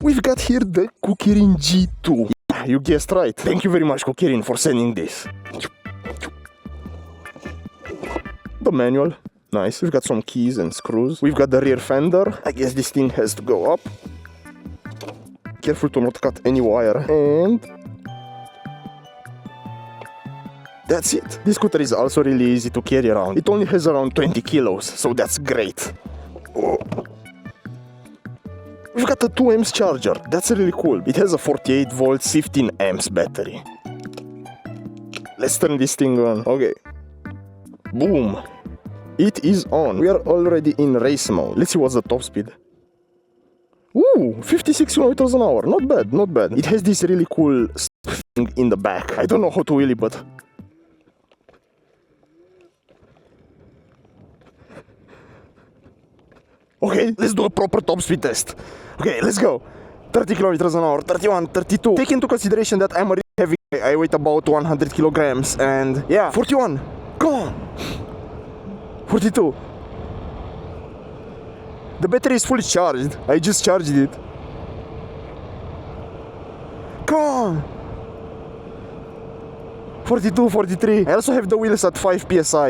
we've got here the KuKirin G2. Yeah, you guessed right. Thank you very much, KuKirin, for sending this. The manual. Nice. We've got some keys and screws. We've got the rear fender. I guess this thing has to go up. Careful to not cut any wire. And that's it. This scooter is also really easy to carry around. It only has around 20 kilos, so that's great. Oh. We've got a 2 amps charger. That's really cool. It has a 48 volt 15 amps battery. Let's turn this thing on. Okay. Boom. It is on. We are already in race mode. Let's see what's the top speed. Ooh, 56 kilometers an hour. Not bad, not bad. It has this really cool thing in the back. I don't know how to wheel it, but... Okay, let's do a proper top speed test. Okay, let's go. 30 kilometers an hour, 31, 32. Take into consideration that I'm a really heavy guy. I weigh about 100 kilograms and yeah, 41. Come on. 42. The battery is fully charged. I just charged it. Come on. 42, 43. I also have the wheels at 5 psi.